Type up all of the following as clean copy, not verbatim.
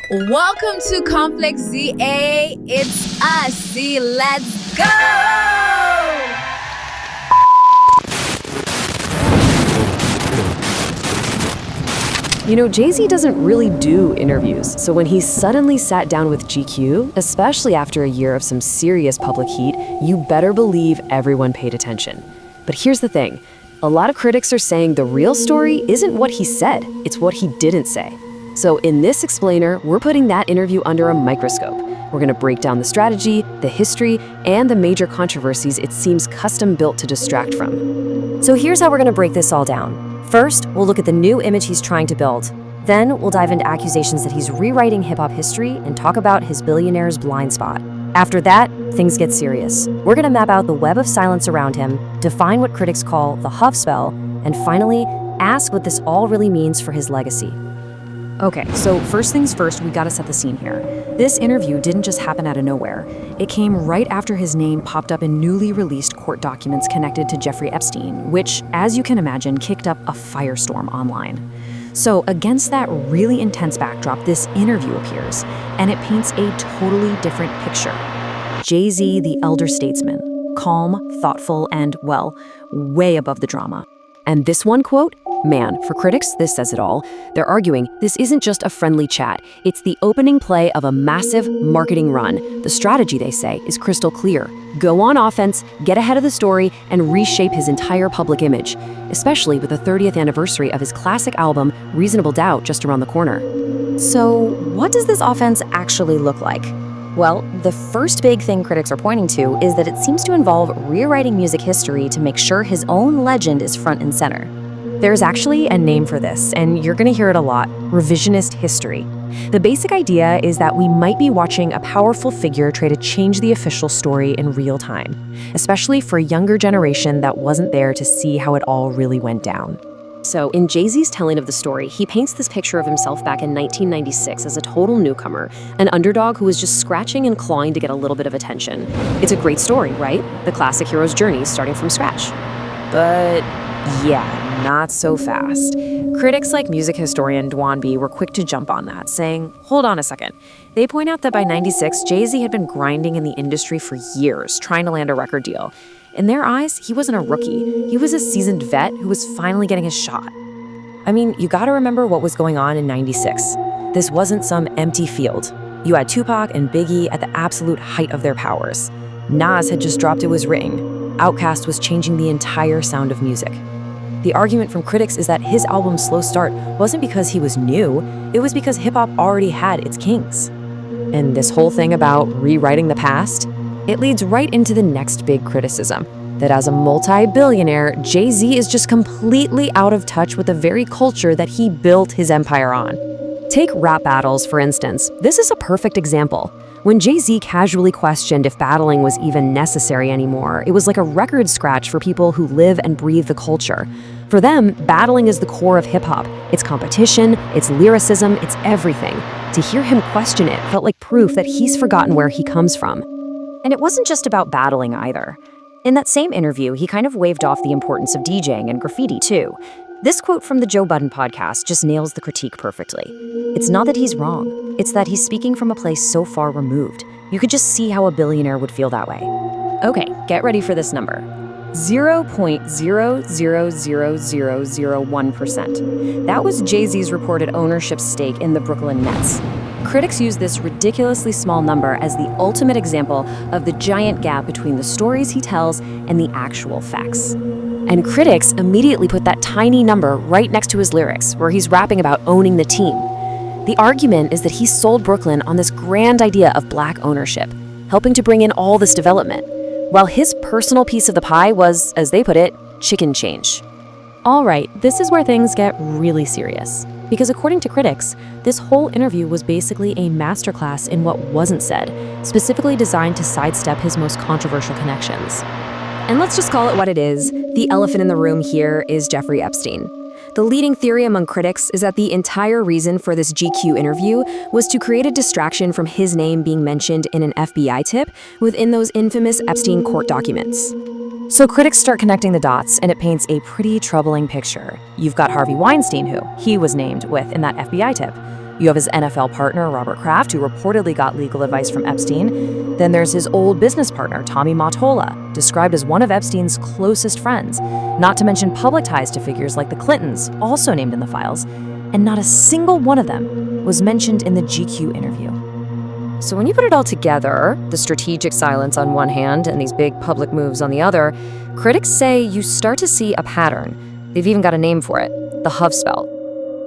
Welcome to Complex ZA. It's us. See, let's go! Jay-Z doesn't really do interviews, so when he suddenly sat down with GQ, especially after a year of some serious public heat, you better believe everyone paid attention. But here's the thing. A lot of critics are saying the real story isn't what he said, it's what he didn't say. So in this explainer, we're putting that interview under a microscope. We're going to break down the strategy, the history, and the major controversies it seems custom-built to distract from. So here's how we're going to break this all down. First, we'll look at the new image he's trying to build. Then, we'll dive into accusations that he's rewriting hip-hop history and talk about his billionaire's blind spot. After that, things get serious. We're going to map out the web of silence around him, define what critics call the Huff spell, and finally, ask what this all really means for his legacy. Okay, so first things first, we gotta set the scene here. This interview didn't just happen out of nowhere. It came right after his name popped up in newly released court documents connected to Jeffrey Epstein, which, as you can imagine, kicked up a firestorm online. So against that really intense backdrop, this interview appears, and it paints a totally different picture. Jay-Z, the elder statesman, calm, thoughtful, and, well, way above the drama. And this one quote? Man, for critics, this says it all. They're arguing this isn't just a friendly chat. It's the opening play of a massive marketing run. The strategy, they say, is crystal clear. Go on offense, get ahead of the story, and reshape his entire public image, especially with the 30th anniversary of his classic album, Reasonable Doubt, just around the corner. So, what does this offense actually look like? Well, the first big thing critics are pointing to is that it seems to involve rewriting music history to make sure his own legend is front and center. There's actually a name for this, and you're going to hear it a lot: revisionist history. The basic idea is that we might be watching a powerful figure try to change the official story in real time, especially for a younger generation that wasn't there to see how it all really went down. So, in Jay-Z's telling of the story, he paints this picture of himself back in 1996 as a total newcomer, an underdog who was just scratching and clawing to get a little bit of attention. It's a great story, right? The classic hero's journey starting from scratch. But yeah, not so fast. Critics like music historian Dwan B were quick to jump on that, saying, hold on a second. They point out that by 96, Jay-Z had been grinding in the industry for years, trying to land a record deal. In their eyes, he wasn't a rookie. He was a seasoned vet who was finally getting his shot. I mean, you gotta remember what was going on in 96. This wasn't some empty field. You had Tupac and Biggie at the absolute height of their powers. Nas had just dropped It Was Written. Outkast was changing the entire sound of music. The argument from critics is that his album's slow start wasn't because he was new, it was because hip-hop already had its kings. And this whole thing about rewriting the past, it leads right into the next big criticism, that as a multi-billionaire, Jay-Z is just completely out of touch with the very culture that he built his empire on. Take rap battles, for instance. This is a perfect example. When Jay-Z casually questioned if battling was even necessary anymore, it was like a record scratch for people who live and breathe the culture. For them, battling is the core of hip-hop. It's competition, it's lyricism, it's everything. To hear him question it felt like proof that he's forgotten where he comes from. And it wasn't just about battling either. In that same interview, he kind of waved off the importance of DJing and graffiti too. This quote from the Joe Budden podcast just nails the critique perfectly. It's not that he's wrong, it's that he's speaking from a place so far removed. You could just see how a billionaire would feel that way. Okay, get ready for this number. 0.000001%. That was Jay-Z's reported ownership stake in the Brooklyn Nets. Critics use this ridiculously small number as the ultimate example of the giant gap between the stories he tells and the actual facts. And critics immediately put that tiny number right next to his lyrics, where he's rapping about owning the team. The argument is that he sold Brooklyn on this grand idea of black ownership, helping to bring in all this development, while his personal piece of the pie was, as they put it, chicken change. All right, this is where things get really serious. Because according to critics, this whole interview was basically a masterclass in what wasn't said, specifically designed to sidestep his most controversial connections. And let's just call it what it is. The elephant in the room here is Jeffrey Epstein. The leading theory among critics is that the entire reason for this GQ interview was to create a distraction from his name being mentioned in an FBI tip within those infamous Epstein court documents. So critics start connecting the dots, and it paints a pretty troubling picture. You've got Harvey Weinstein, who he was named with in that FBI tip. You have his NFL partner, Robert Kraft, who reportedly got legal advice from Epstein. Then there's his old business partner, Tommy Mottola, described as one of Epstein's closest friends, not to mention public ties to figures like the Clintons, also named in the files, and not a single one of them was mentioned in the GQ interview. So when you put it all together, the strategic silence on one hand and these big public moves on the other, critics say you start to see a pattern. They've even got a name for it, the Huffspelt.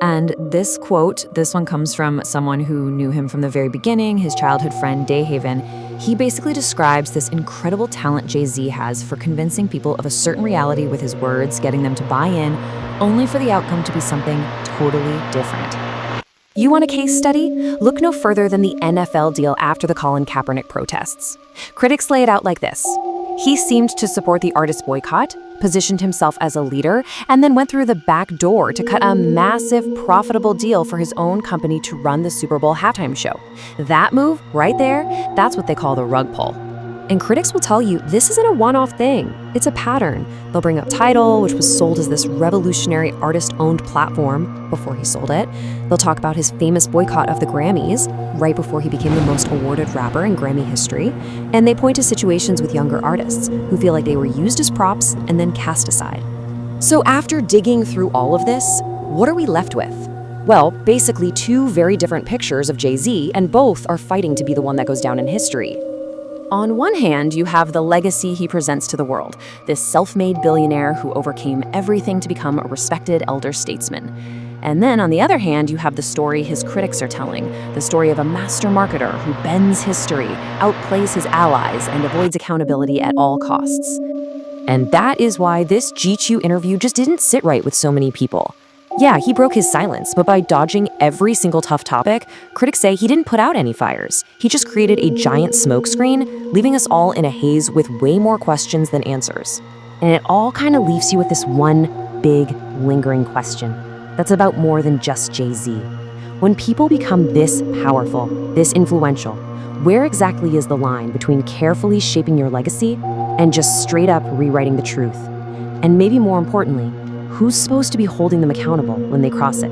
And this quote, this one comes from someone who knew him from the very beginning, his childhood friend, Dayhaven. He basically describes this incredible talent Jay-Z has for convincing people of a certain reality with his words, getting them to buy in, only for the outcome to be something totally different. You want a case study? Look no further than the NFL deal after the Colin Kaepernick protests. Critics lay it out like this. He seemed to support the artist boycott, positioned himself as a leader, and then went through the back door to cut a massive, profitable deal for his own company to run the Super Bowl halftime show. That move, right there, that's what they call the rug pull. And critics will tell you this isn't a one-off thing. It's a pattern. They'll bring up Tidal, which was sold as this revolutionary artist-owned platform before he sold it. They'll talk about his famous boycott of the Grammys right before he became the most awarded rapper in Grammy history. And they point to situations with younger artists who feel like they were used as props and then cast aside. So after digging through all of this, what are we left with? Well, basically two very different pictures of Jay-Z, and both are fighting to be the one that goes down in history. On one hand, you have the legacy he presents to the world, this self-made billionaire who overcame everything to become a respected elder statesman. And then on the other hand, you have the story his critics are telling, the story of a master marketer who bends history, outplays his allies, and avoids accountability at all costs. And that is why this GQ interview just didn't sit right with so many people. Yeah, he broke his silence, but by dodging every single tough topic, critics say he didn't put out any fires. He just created a giant smokescreen, leaving us all in a haze with way more questions than answers. And it all kind of leaves you with this one big, lingering question that's about more than just Jay-Z. When people become this powerful, this influential, where exactly is the line between carefully shaping your legacy and just straight up rewriting the truth? And maybe more importantly, who's supposed to be holding them accountable when they cross it?